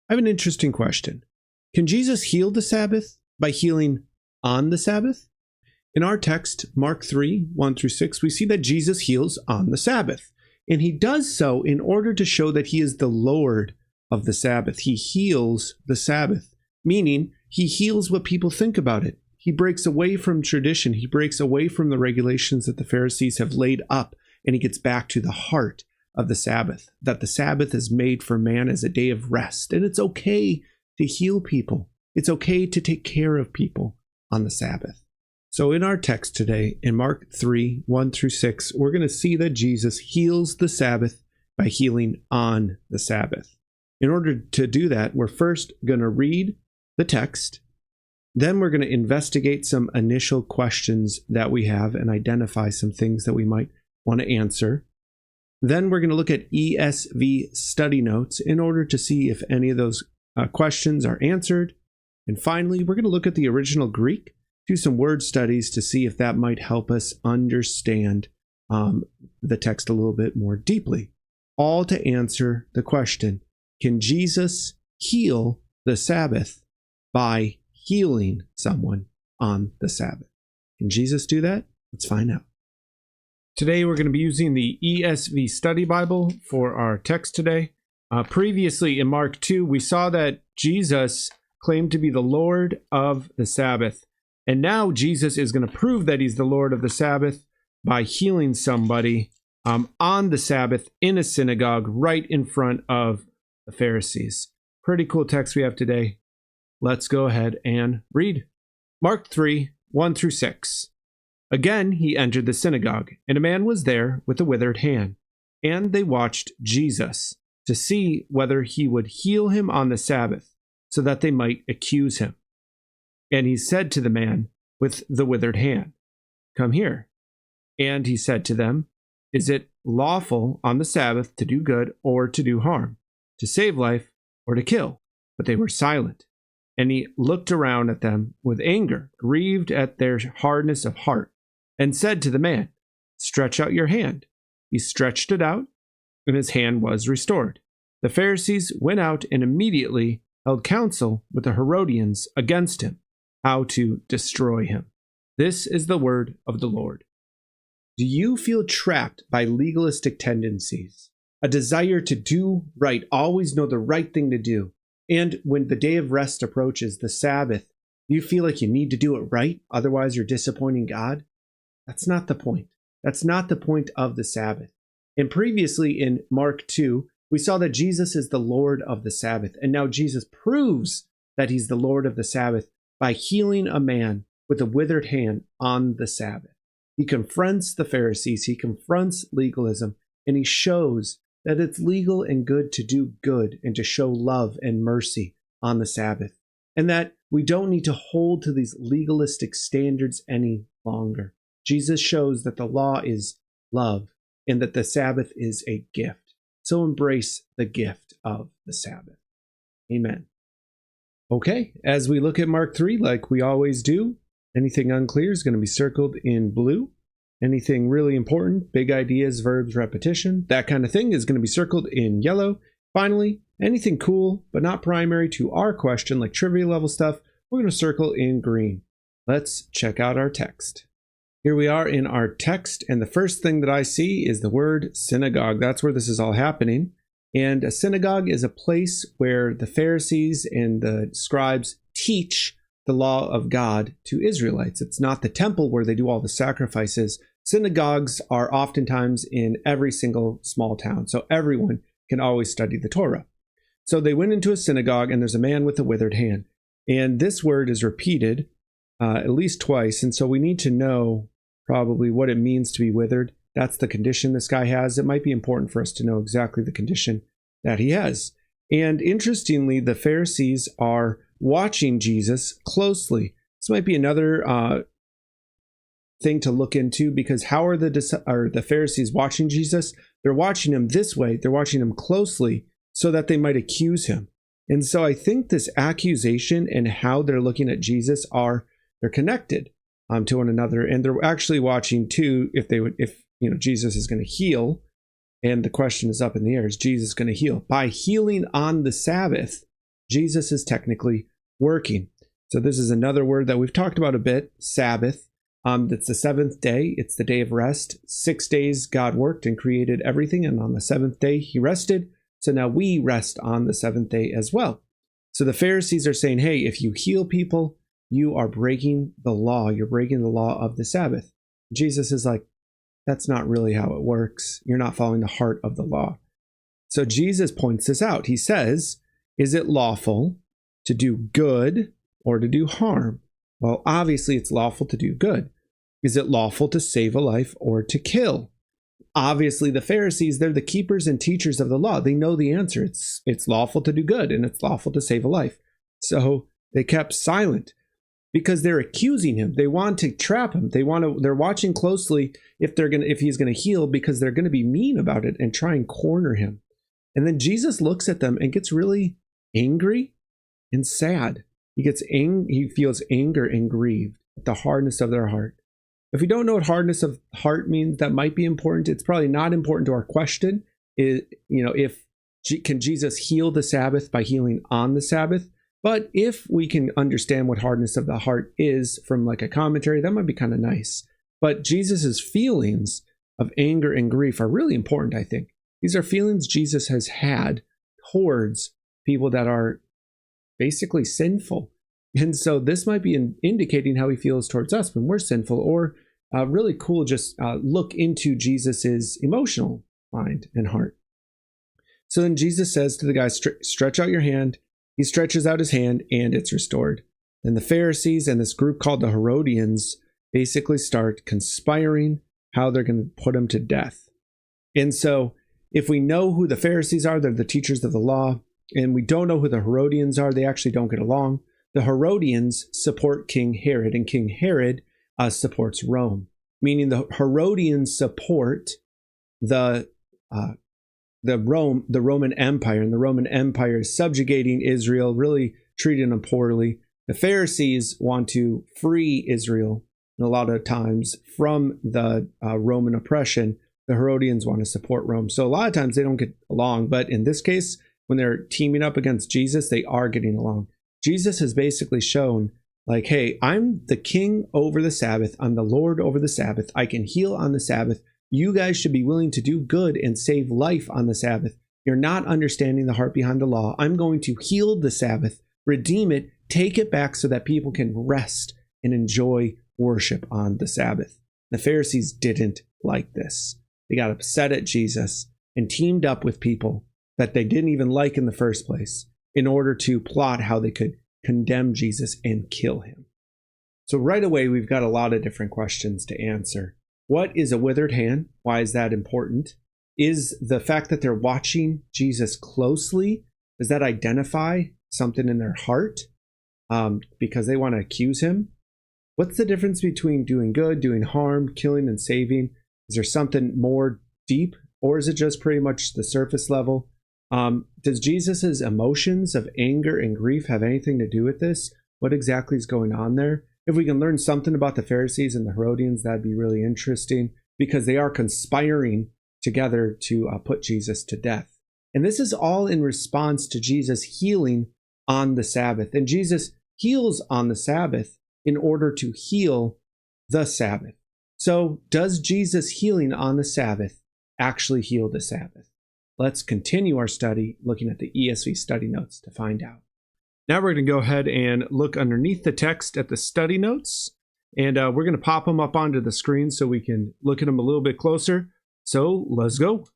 I have an interesting question. Can Jesus heal the Sabbath by healing on the Sabbath? In our text, Mark 3, 1 through 6, we see that Jesus heals on the Sabbath. And he does so in order to show that he is the Lord of the Sabbath. He heals the Sabbath, meaning he heals what people think about it. He breaks away from tradition. He breaks away from the regulations that the Pharisees have laid up, and he gets back to the heart of the Sabbath, that the Sabbath is made for man as a day of rest. And it's okay to heal people. It's okay to take care of people on the Sabbath. So in our text today, in Mark 3, 1 through 6, we're going to see that Jesus heals the Sabbath by healing on the Sabbath. In order to do that, we're first going to read the text. Then we're going to investigate some initial questions that we have and identify some things that we might want to answer. Then we're going to look at ESV study notes in order to see if any of those questions are answered. And finally, we're going to look at the original Greek, do some word studies to see if that might help us understand the text a little bit more deeply. All to answer the question, can Jesus heal the Sabbath by healing someone on the Sabbath? Can Jesus do that? Let's find out. Today we're going to be using the ESV Study Bible for our text today. Previously in Mark 2, we saw that Jesus claimed to be the Lord of the Sabbath. And now Jesus is going to prove that he's the Lord of the Sabbath by healing somebody on the Sabbath in a synagogue right in front of the Pharisees. Pretty cool text we have today. Let's go ahead and read. Mark 3, 1 through 6. Again, he entered the synagogue, and a man was there with a withered hand. And they watched Jesus to see whether he would heal him on the Sabbath, so that they might accuse him. And he said to the man with the withered hand, "Come here." And he said to them, "Is it lawful on the Sabbath to do good or to do harm, to save life or to kill?" But they were silent. And he looked around at them with anger, grieved at their hardness of heart, and said to the man, "Stretch out your hand." He stretched it out, and his hand was restored. The Pharisees went out and immediately held counsel with the Herodians against him, how to destroy him. This is the word of the Lord. Do you feel trapped by legalistic tendencies? A desire to do right, always know the right thing to do? And when the day of rest approaches, the Sabbath, do you feel like you need to do it right? Otherwise, you're disappointing God? That's not the point. That's not the point of the Sabbath. And previously in Mark 2, we saw that Jesus is the Lord of the Sabbath. And now Jesus proves that he's the Lord of the Sabbath by healing a man with a withered hand on the Sabbath. He confronts the Pharisees, he confronts legalism, and he shows that it's legal and good to do good and to show love and mercy on the Sabbath, and that we don't need to hold to these legalistic standards any longer. Jesus shows that the law is love and that the Sabbath is a gift. So embrace the gift of the Sabbath. Amen. Okay, as we look at Mark 3, like we always do, anything unclear is going to be circled in blue. Anything really important, big ideas, verbs, repetition, that kind of thing is going to be circled in yellow. Finally, anything cool but not primary to our question, like trivia level stuff, we're going to circle in green. Let's check out our text. Here we are in our text, and the first thing that I see is the word synagogue. That's where this is all happening. And a synagogue is a place where the Pharisees and the scribes teach the law of God to Israelites. It's not the temple where they do all the sacrifices. Synagogues are oftentimes in every single small town, so everyone can always study the Torah. So they went into a synagogue, and there's a man with a withered hand. And this word is repeated at least twice, and so we need to know probably what it means to be withered. That's the condition this guy has. It might be important for us to know exactly the condition that he has. And interestingly, the Pharisees are watching Jesus closely. This might be another thing to look into, because how are the Pharisees watching Jesus? They're watching him this way. They're watching him closely so that they might accuse him. And so I think this accusation and how they're looking at Jesus they're connected to one another, and they're actually watching too if Jesus is going to heal. And the question is up in the air: is Jesus going to heal? By healing on the Sabbath, Jesus is technically working. So this is another word that we've talked about a bit, Sabbath. It's the seventh day. It's the day of rest. 6 days God worked and created everything, and on the seventh day he rested. So now we rest on the seventh day as well. So the Pharisees are saying, hey, if you heal people, you are breaking the law. You're breaking the law of the Sabbath. Jesus is like, that's not really how it works. You're not following the heart of the law. So Jesus points this out. He says, is it lawful to do good or to do harm? Well, obviously it's lawful to do good. Is it lawful to save a life or to kill? Obviously the Pharisees, they're the keepers and teachers of the law. They know the answer. It's lawful to do good and it's lawful to save a life. So they kept silent because they're accusing him. They want to trap him. They're watching closely if he's going to heal, because they're going to be mean about it and try and corner him. And then Jesus looks at them and gets really angry and sad. He feels anger and grieved at the hardness of their heart. If you don't know what hardness of heart means, that might be important. It's probably not important to our question. Can Jesus heal the Sabbath by healing on the Sabbath? But if we can understand what hardness of the heart is from like a commentary, that might be kind of nice. But Jesus's feelings of anger and grief are really important, I think. These are feelings Jesus has had towards people that are basically sinful. And so this might be indicating how he feels towards us when we're sinful, or really cool, just look into Jesus's emotional mind and heart. So then Jesus says to the guy, stretch out your hand. He stretches out his hand and it's restored. Then the Pharisees and this group called the Herodians basically start conspiring how they're going to put him to death. And so if we know who the Pharisees are, they're the teachers of the law, and we don't know who the Herodians are, they actually don't get along. The Herodians support King Herod, and King Herod supports Rome, meaning the Herodians support the Roman Empire, and the Roman Empire is subjugating Israel, really treating them poorly. The Pharisees want to free Israel, and a lot of times from the Roman oppression. The Herodians want to support Rome. So a lot of times they don't get along, but in this case, when they're teaming up against Jesus, they are getting along. Jesus has basically shown, like, hey, I'm the king over the Sabbath. I'm the Lord over the Sabbath. I can heal on the Sabbath. You guys should be willing to do good and save life on the Sabbath. You're not understanding the heart behind the law. I'm going to heal the Sabbath, redeem it, take it back so that people can rest and enjoy worship on the Sabbath. The Pharisees didn't like this. They got upset at Jesus and teamed up with people that they didn't even like in the first place in order to plot how they could condemn Jesus and kill him. So right away, we've got a lot of different questions to answer. What is a withered hand? Why is that important? Is the fact that they're watching Jesus closely, does that identify something in their heart because they want to accuse him? What's the difference between doing good, doing harm, killing, and saving? Is there something more deep, or is it just pretty much the surface level? Does Jesus's emotions of anger and grief have anything to do with this? What exactly is going on there? If we can learn something about the Pharisees and the Herodians, that'd be really interesting, because they are conspiring together to put Jesus to death. And this is all in response to Jesus healing on the Sabbath. And Jesus heals on the Sabbath in order to heal the Sabbath. So does Jesus healing on the Sabbath actually heal the Sabbath? Let's continue our study looking at the ESV study notes to find out. Now we're going to go ahead and look underneath the text at the study notes, and we're going to pop them up onto the screen so we can look at them a little bit closer. So let's go.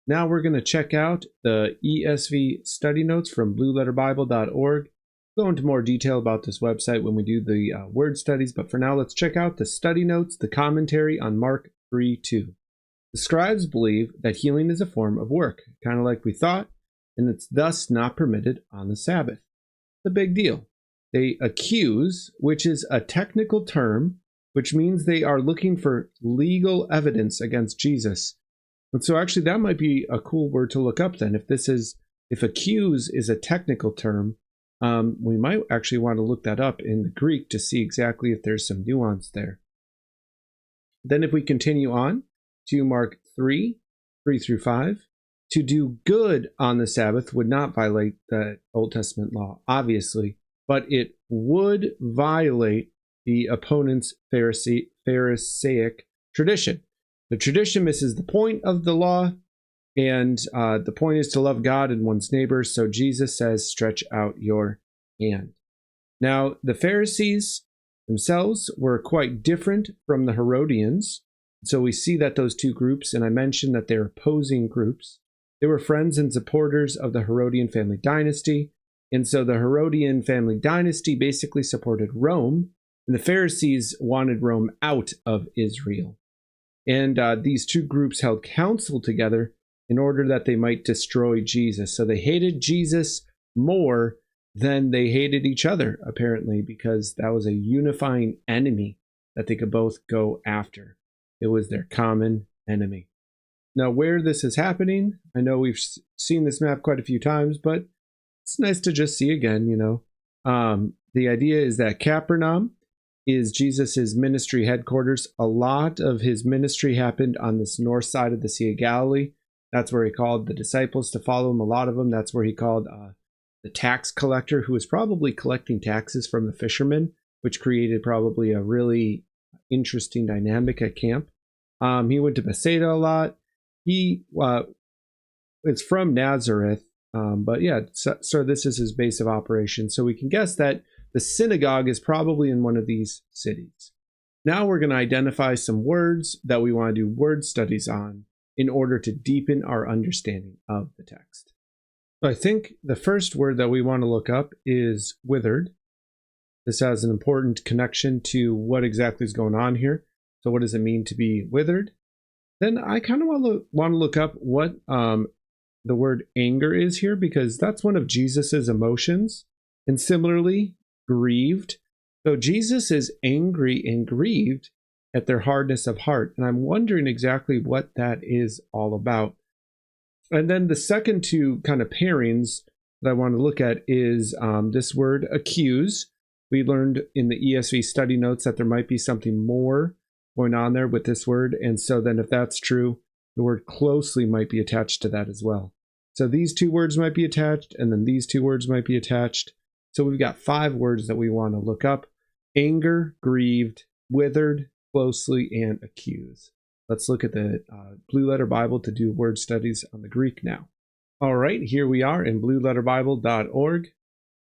Now we're going to check out the ESV study notes from BlueLetterBible.org. Go into more detail about this website when we do the word studies, but for now, let's check out the study notes, the commentary on Mark 3:2. The scribes believe that healing is a form of work, kind of like we thought, and it's thus not permitted on the Sabbath. It's a big deal. They accuse, which is a technical term, which means they are looking for legal evidence against Jesus. And so actually that might be a cool word to look up then. If accuse is a technical term, we might actually want to look that up in the Greek to see exactly if there's some nuance there. Then if we continue on to Mark 3:3-5, to do good on the Sabbath would not violate the Old Testament law, obviously, but it would violate the opponent's Pharisaic tradition. The tradition misses the point of the law, and the point is to love God and one's neighbor. So Jesus says, stretch out your hand. Now, the Pharisees themselves were quite different from the Herodians. So we see that those two groups, and I mentioned that they're opposing groups, they were friends and supporters of the Herodian family dynasty. And so the Herodian family dynasty basically supported Rome, and the Pharisees wanted Rome out of Israel. And these two groups held counsel together in order that they might destroy Jesus. So they hated Jesus more than they hated each other, apparently, because that was a unifying enemy that they could both go after. It was their common enemy. Now, where this is happening, I know we've seen this map quite a few times, but it's nice to just see again, The idea is that Capernaum is Jesus's ministry headquarters. A lot of his ministry happened on this north side of the Sea of Galilee. That's where he called the disciples to follow him. A lot of them, that's where he called the tax collector, who was probably collecting taxes from the fishermen, which created probably a really interesting dynamic at camp. He went to Bethsaida a lot. He is from Nazareth, but yeah, so this is his base of operations. So we can guess that the synagogue is probably in one of these cities. Now we're going to identify some words that we want to do word studies on in order to deepen our understanding of the text. So I think the first word that we want to look up is withered. This has an important connection to what exactly is going on here. So what does it mean to be withered? Then I kind of want to look up what the word anger is here, because that's one of Jesus's emotions. And similarly, grieved. So Jesus is angry and grieved at their hardness of heart. And I'm wondering exactly what that is all about. And then the second two kind of pairings that I want to look at is this word accuse. We learned in the ESV study notes that there might be something more going on there with this word. And so then if that's true, the word closely might be attached to that as well. So these two words might be attached, and then these two words might be attached. So we've got 5 words that we want to look up: anger, grieved, withered, closely, and accuse. Let's look at the Blue Letter Bible to do word studies on the Greek now. All right, here we are in BlueLetterBible.org.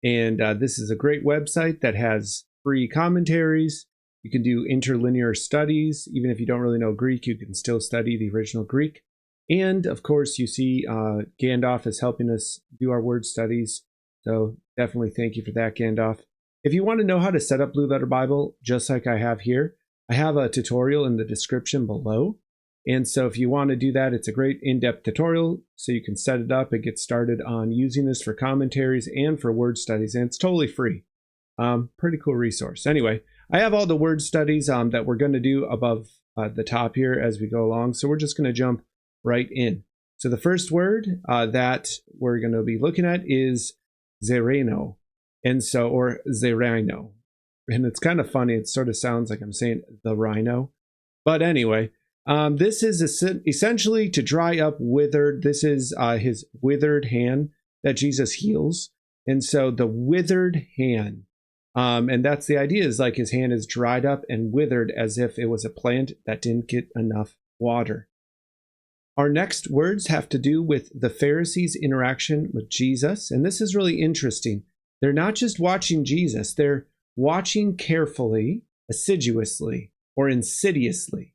And this is a great website that has free commentaries. You can do interlinear studies. Even if you don't really know Greek, you can still study the original Greek. And of course, you see Gandalf is helping us do our word studies. So definitely thank you for that, Gandalf. If you want to know how to set up Blue Letter Bible, just like I have here, I have a tutorial in the description below. And so if you want to do that, it's a great in-depth tutorial so you can set it up and get started on using this for commentaries and for word studies. And it's totally free. Pretty cool resource. Anyway, I have all the word studies that we're going to do above the top here as we go along. So we're just going to jump right in. So the first word that we're going to be looking at is zereno, and so, or zerino. And it's kind of funny. It sort of sounds like I'm saying the rhino. But anyway, this is essentially to dry up withered. This is his withered hand that Jesus heals. And so the withered hand. And that's the idea, is like his hand is dried up and withered as if it was a plant that didn't get enough water. Our next words have to do with the Pharisees' interaction with Jesus. And this is really interesting. They're not just watching Jesus, they're watching carefully, assiduously, or insidiously.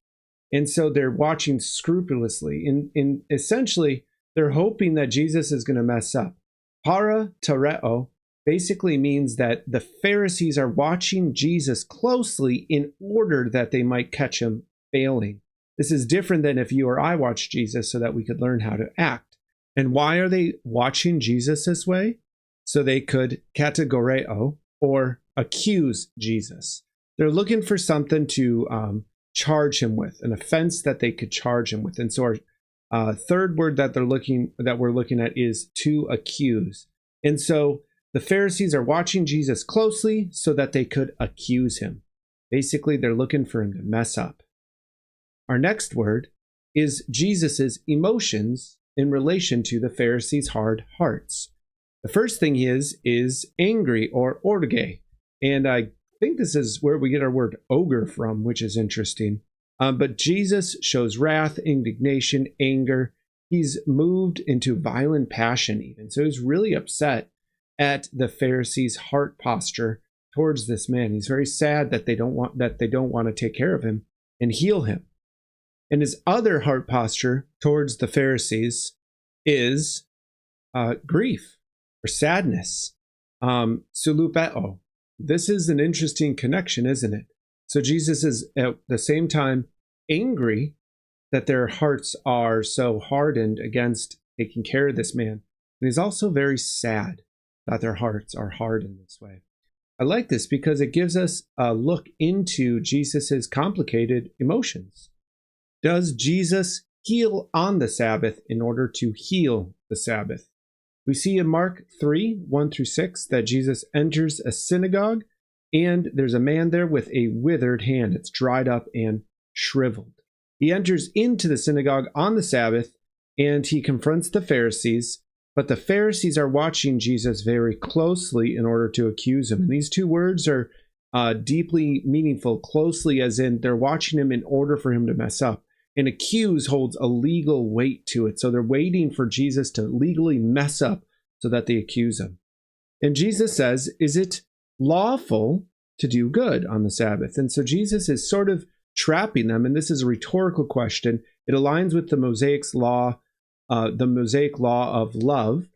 And so they're watching scrupulously. In essentially, they're hoping that Jesus is going to mess up. Para tereo basically means that the Pharisees are watching Jesus closely in order that they might catch him failing. This is different than if you or I watched Jesus so that we could learn how to act. And why are they watching Jesus this way? So they could kategoreo, or accuse Jesus. They're looking for something to charge him with, an offense that they could charge him with. And so our third word that we're looking at is to accuse. And so the Pharisees are watching Jesus closely so that they could accuse him. Basically, they're looking for him to mess up. Our next word is Jesus's emotions in relation to the Pharisees' hard hearts. The first thing he is angry, or orge. And I think this is where we get our word ogre from, which is interesting. But Jesus shows wrath, indignation, anger. He's moved into violent passion even. So he's really upset at the Pharisees' heart posture towards this man. He's very sad that they don't want to take care of him and heal him. And his other heart posture towards the Pharisees is grief or sadness. Sulupeo. This is an interesting connection, isn't it? So Jesus is at the same time angry that their hearts are so hardened against taking care of this man. And he's also very sad that their hearts are hardened this way. I like this because it gives us a look into Jesus's complicated emotions. Does Jesus heal on the Sabbath in order to heal the Sabbath? We see in Mark 3, 1-6, that Jesus enters a synagogue, and there's a man there with a withered hand. It's dried up and shriveled. He enters into the synagogue on the Sabbath, and he confronts the Pharisees, but the Pharisees are watching Jesus very closely in order to accuse him. And these two words are deeply meaningful, closely as in they're watching him in order for him to mess up. And accuse holds a legal weight to it. So they're waiting for Jesus to legally mess up so that they accuse him. And Jesus says, is it lawful to do good on the Sabbath? And so Jesus is sort of trapping them. And this is a rhetorical question. It aligns with the Mosaic law of love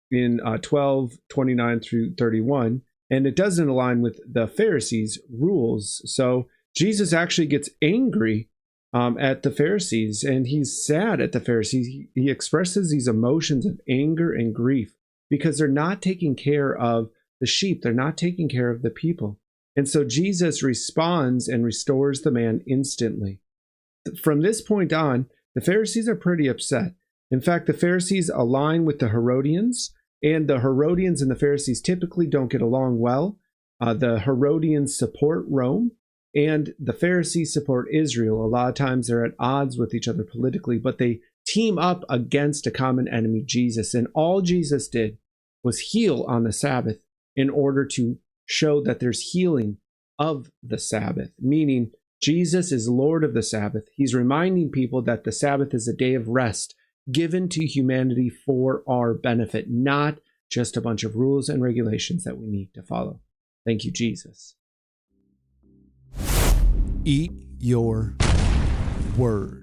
in 12:29-31. And it doesn't align with the Pharisees' rules. So Jesus actually gets angry at the Pharisees, and he's sad at the Pharisees. He expresses these emotions of anger and grief because they're not taking care of the sheep. They're not taking care of the people. And so Jesus responds and restores the man instantly. From this point on, the Pharisees are pretty upset. In fact, the Pharisees align with the Herodians, and the Herodians and the Pharisees typically don't get along well. The Herodians support Rome, and the Pharisees support Israel. A lot of times they're at odds with each other politically, but they team up against a common enemy, Jesus. And all Jesus did was heal on the Sabbath in order to show that there's healing of the Sabbath, meaning Jesus is Lord of the Sabbath. He's reminding people that the Sabbath is a day of rest given to humanity for our benefit, not just a bunch of rules and regulations that we need to follow. Thank you, Jesus. Eat your word.